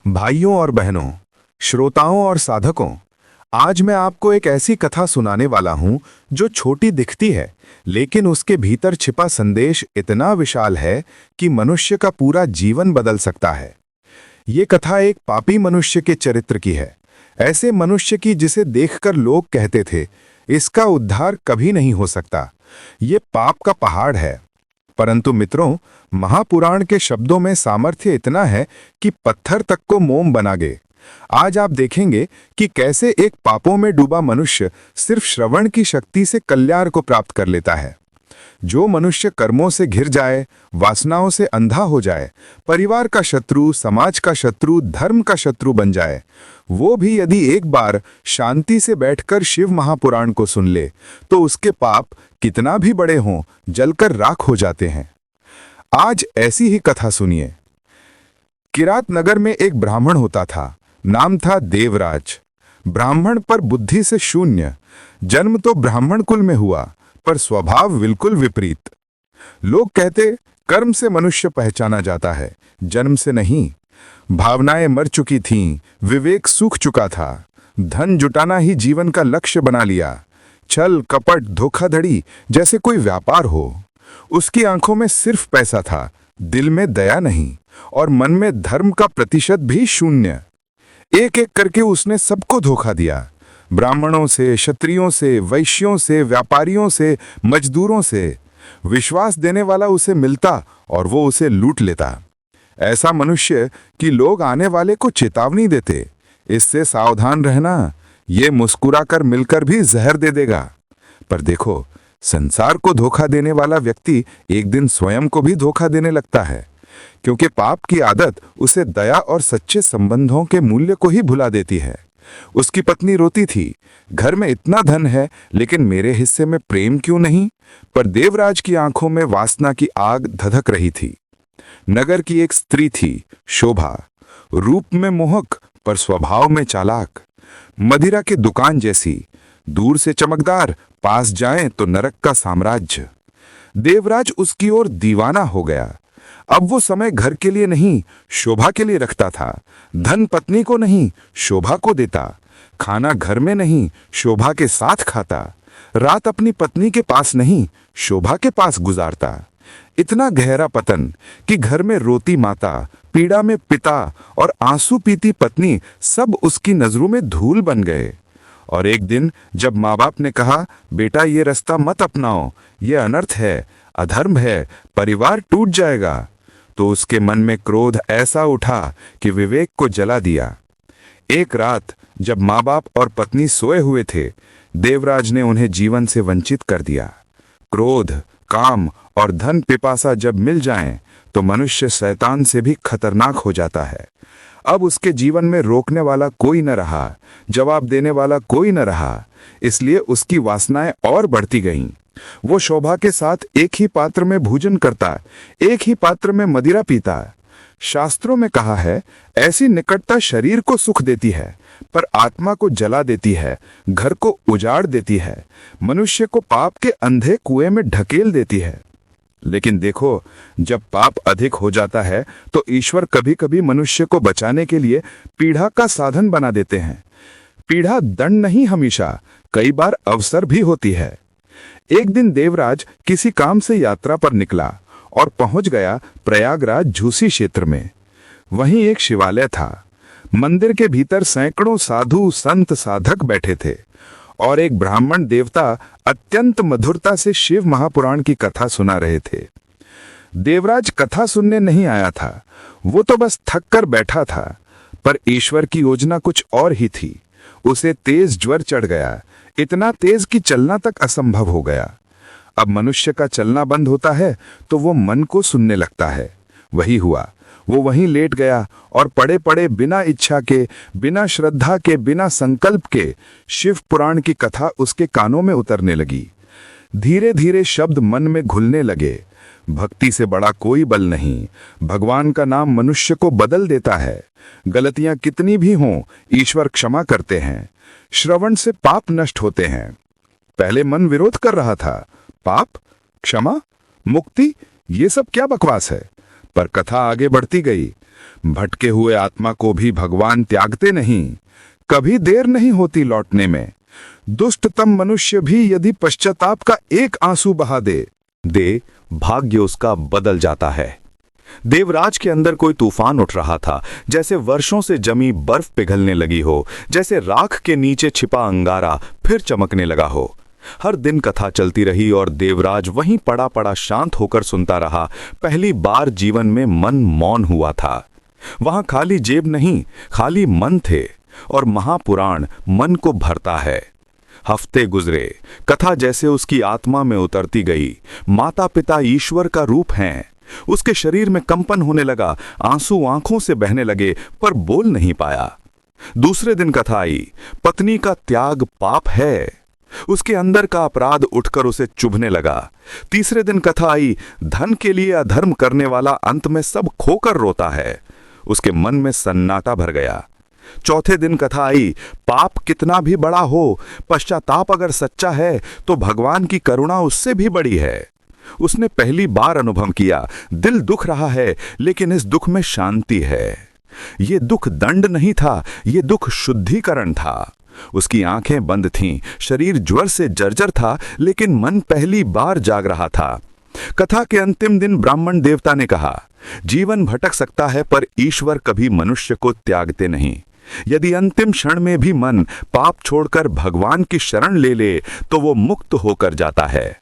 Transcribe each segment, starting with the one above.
भाइयों और बहनों, श्रोताओं और साधकों, आज मैं आपको एक ऐसी कथा सुनाने वाला हूं जो छोटी दिखती है, लेकिन उसके भीतर छिपा संदेश इतना विशाल है कि मनुष्य का पूरा जीवन बदल सकता है। ये कथा एक पापी मनुष्य के चरित्र की है, ऐसे मनुष्य की जिसे देखकर लोग कहते थे, इसका उद्धार कभी नहीं हो सकता, ये पाप का पहाड़ है। परंतु मित्रों, महापुराण के शब्दों में सामर्थ्य इतना है कि पत्थर तक को मोम बना गए। आज आप देखेंगे कि कैसे एक पापों में डूबा मनुष्य सिर्फ श्रवण की शक्ति से कल्याण को प्राप्त कर लेता है। जो मनुष्य कर्मों से घिर जाए, वासनाओं से अंधा हो जाए, परिवार का शत्रु, समाज का शत्रु, धर्म का शत्रु बन जाए, वो भी यदि एक बार शांति से बैठकर शिव महापुराण को सुन ले, तो उसके पाप कितना भी बड़े हों, जलकर राख हो जाते हैं। आज ऐसी ही कथा सुनिए। किरात नगर में एक ब्राह्मण होता था, नाम था देवराज। ब्राह्मण पर बुद्धि से शून्य, जन्म तो ब्राह्मण कुल में हुआ, पर स्वभाव बिल्कुल विपरीत। लोग कहते, कर्म से मनुष्य पहचाना जाता है, जन्म से नहीं। भावनाएं मर चुकी थीं, विवेक सूख चुका था, धन जुटाना ही जीवन का लक्ष्य बना लिया। छल कपट धोखाधड़ी जैसे कोई व्यापार हो। उसकी आंखों में सिर्फ पैसा था, दिल में दया नहीं, और मन में धर्म का प्रतिशत भी शून्य। एक एक करके उसने सबको धोखा दिया, ब्राह्मणों से, क्षत्रियों से, वैश्यों से, व्यापारियों से, मजदूरों से। विश्वास देने वाला उसे मिलता और वो उसे लूट लेता। ऐसा मनुष्य कि लोग आने वाले को चेतावनी देते, इससे सावधान रहना, ये मुस्कुराकर मिलकर भी जहर दे देगा। पर देखो, संसार को धोखा देने वाला व्यक्ति एक दिन स्वयं को भी धोखा देने लगता है, क्योंकि पाप की आदत उसे दया और सच्चे संबंधों के मूल्य को ही भुला देती है। उसकी पत्नी रोती थी, घर में इतना धन है, लेकिन मेरे हिस्से में प्रेम क्यों नहीं? पर देवराज की आंखों में वासना की आग धधक रही थी। नगर की एक स्त्री थी, शोभा, रूप में मोहक पर स्वभाव में चालाक। मदिरा की दुकान जैसी, दूर से चमकदार, पास जाएं तो नरक का साम्राज्य। देवराज उसकी ओर दीवाना हो गया। अब वो समय घर के लिए नहीं, शोभा के लिए रखता था। धन पत्नी को नहीं, शोभा को देता। खाना घर में नहीं, शोभा के साथ खाता। रात अपनी पत्नी के पास नहीं, शोभा के पास गुजारता। इतना गहरा पतन कि घर में रोती माता, पीड़ा में पिता और आंसू पीती पत्नी सब उसकी नजरों में धूल बन गए। और एक दिन जब माँ बाप ने कहा, बेटा ये रास्ता मत अपनाओ, ये अनर्थ है, अधर्म है, परिवार टूट जाएगा, तो उसके मन में क्रोध ऐसा उठा कि विवेक को जला दिया। एक रात जब माँ बाप और पत्नी सोए हुए थे, देवराज ने उन्हें जीवन से वंचित कर दिया। क्रोध, काम और धन पिपासा जब मिल जाएं, तो मनुष्य शैतान से भी खतरनाक हो जाता है। अब उसके जीवन में रोकने वाला कोई न रहा, जवाब देने वाला कोई न रहा, इसलिए उसकी वासनाएं और बढ़ती गईं। वो शोभा के साथ एक ही पात्र में भोजन करता, एक ही पात्र में मदिरा पीता। शास्त्रों में कहा है, ऐसी निकटता शरीर को सुख देती है, पर आत्मा को जला देती है, घर को उजाड़ देती है, मनुष्य को पाप के अंधे कुएं में ढकेल देती है। लेकिन देखो, जब पाप अधिक हो जाता है तो ईश्वर कभी कभी मनुष्य को बचाने के लिए पीड़ा का साधन बना देते हैं। पीड़ा दंड नहीं, हमेशा कई बार अवसर भी होती है। एक दिन देवराज किसी काम से यात्रा पर निकला और पहुंच गया प्रयागराज झूसी क्षेत्र में। वहीं एक शिवालय था। मंदिर के भीतर सैकड़ों साधु संत साधक बैठे थे और एक ब्राह्मण देवता अत्यंत मधुरता से शिव महापुराण की कथा सुना रहे थे। देवराज कथा सुनने नहीं आया था, वो तो बस थक कर बैठा था। पर ईश्वर की योजना कुछ और ही थी। उसे तेज ज्वर चढ़ गया, इतना तेज कि चलना तक असंभव हो गया। अब मनुष्य का चलना बंद होता है तो वो मन को सुनने लगता है। वही हुआ, वो वहीं लेट गया और पड़े पड़े बिना इच्छा के, बिना श्रद्धा के, बिना संकल्प के शिव पुराण की कथा उसके कानों में उतरने लगी। धीरे धीरे शब्द मन में घुलने लगे। भक्ति से बड़ा कोई बल नहीं, भगवान का नाम मनुष्य को बदल देता है। गलतियां कितनी भी हों, ईश्वर क्षमा करते हैं। श्रवण से पाप नष्ट होते हैं। पहले मन विरोध कर रहा था, पाप, क्षमा, मुक्ति, ये सब क्या बकवास है। पर कथा आगे बढ़ती गई। भटके हुए आत्मा को भी भगवान त्यागते नहीं, कभी देर नहीं होती लौटने में। दुष्टतम मनुष्य भी यदि पश्चाताप का एक आंसू बहा दे, भाग्य उसका बदल जाता है। देवराज के अंदर कोई तूफान उठ रहा था, जैसे वर्षों से जमी बर्फ पिघलने लगी हो, जैसे राख के नीचे छिपा अंगारा फिर चमकने लगा हो। हर दिन कथा चलती रही और देवराज वहीं पड़ा पड़ा शांत होकर सुनता रहा। पहली बार जीवन में मन मौन हुआ था। वहां खाली जेब नहीं, खाली मन थे, और महापुराण मन को भरता है। हफ्ते गुजरे, कथा जैसे उसकी आत्मा में उतरती गई। माता पिता ईश्वर का रूप हैं। उसके शरीर में कंपन होने लगा, आंसू आंखों से बहने लगे, पर बोल नहीं पाया। दूसरे दिन कथा आई, पत्नी का त्याग पाप है। उसके अंदर का अपराध उठकर उसे चुभने लगा। तीसरे दिन कथा आई, धन के लिए अधर्म करने वाला अंत में सब खोकर रोता है। उसके मन में सन्नाटा भर गया। चौथे दिन कथा आई, पाप कितना भी बड़ा हो, पश्चाताप अगर सच्चा है तो भगवान की करुणा उससे भी बड़ी है। उसने पहली बार अनुभव किया, दिल दुख रहा है लेकिन इस दुख में शांति है। ये दुख दंड नहीं था, ये दुख शुद्धिकरण था। उसकी आंखें बंद थीं, शरीर ज्वर से जर्जर था, लेकिन मन पहली बार जाग रहा था। कथा के अंतिम दिन ब्राह्मण देवता ने कहा, जीवन भटक सकता है पर ईश्वर कभी मनुष्य को त्यागते नहीं। यदि अंतिम क्षण में भी मन पाप छोड़कर भगवान की शरण ले तो वो मुक्त होकर जाता है।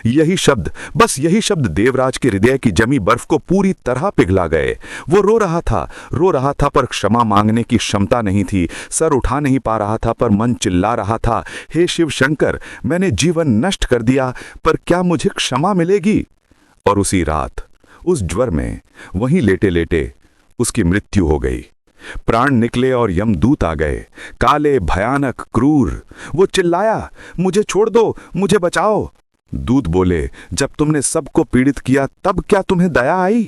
यही शब्द, बस यही शब्द देवराज के हृदय की जमी बर्फ को पूरी तरह पिघला गए। वो रो रहा था पर क्षमा मांगने की क्षमता नहीं थी। सर उठा नहीं पा रहा था पर मन चिल्ला रहा था, हे शिव शंकर, मैंने जीवन नष्ट कर दिया, पर क्या मुझे क्षमा मिलेगी? और उसी रात, उस ज्वर में, वहीं लेटे लेटे उसकी मृत्यु हो गई। प्राण निकले और यमदूत आ गए, काले, भयानक, क्रूर। वो चिल्लाया, मुझे छोड़ दो, मुझे बचाओ। दूत बोले, जब तुमने सबको पीड़ित किया तब क्या तुम्हें दया आई?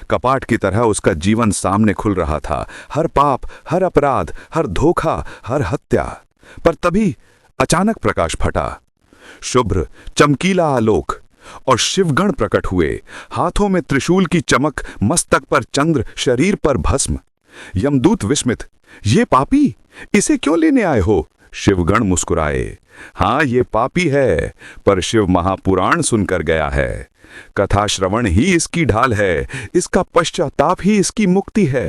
कपाट की तरह उसका जीवन सामने खुल रहा था। हर पाप, हर अपराध, हर धोखा, हर हत्या। पर तभी अचानक प्रकाश फटा, शुभ्र चमकीला आलोक, और शिवगण प्रकट हुए। हाथों में त्रिशूल की चमक, मस्तक पर चंद्र, शरीर पर भस्म। यमदूत विस्मित, ये पापी, इसे क्यों लेने आए हो? शिवगण मुस्कुराए, हाँ ये पापी है, पर शिव महापुराण सुनकर गया है। कथा श्रवण ही इसकी ढाल है, इसका पश्चाताप ही इसकी मुक्ति है।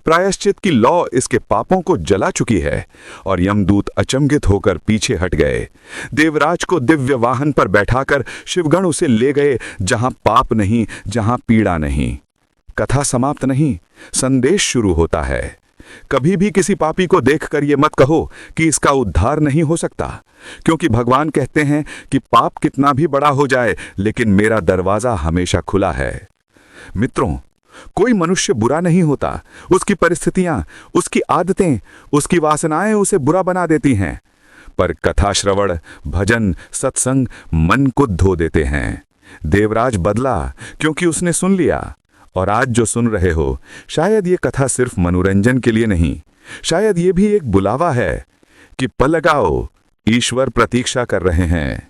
प्रायश्चित की लौ इसके पापों को जला चुकी है। और यमदूत अचंभित होकर पीछे हट गए। देवराज को दिव्य वाहन पर बैठाकर शिवगण उसे ले गए, जहां पाप नहीं, जहां पीड़ा नहीं। कथा समाप्त नहीं, संदेश शुरू होता है। कभी भी किसी पापी को देखकर ये मत कहो कि इसका उद्धार नहीं हो सकता, क्योंकि भगवान कहते हैं कि पाप कितना भी बड़ा हो जाए, लेकिन मेरा दरवाजा हमेशा खुला है। मित्रों, कोई मनुष्य बुरा नहीं होता। उसकी परिस्थितियां, उसकी आदतें, उसकी वासनाएं उसे बुरा बना देती हैं। पर कथा श्रवण, भजन, सत्संग मन को धो देते हैं। देवराज बदला क्योंकि उसने सुन लिया। और आज जो सुन रहे हो, शायद ये कथा सिर्फ मनोरंजन के लिए नहीं, शायद ये भी एक बुलावा है कि पल लगाओ, ईश्वर प्रतीक्षा कर रहे हैं।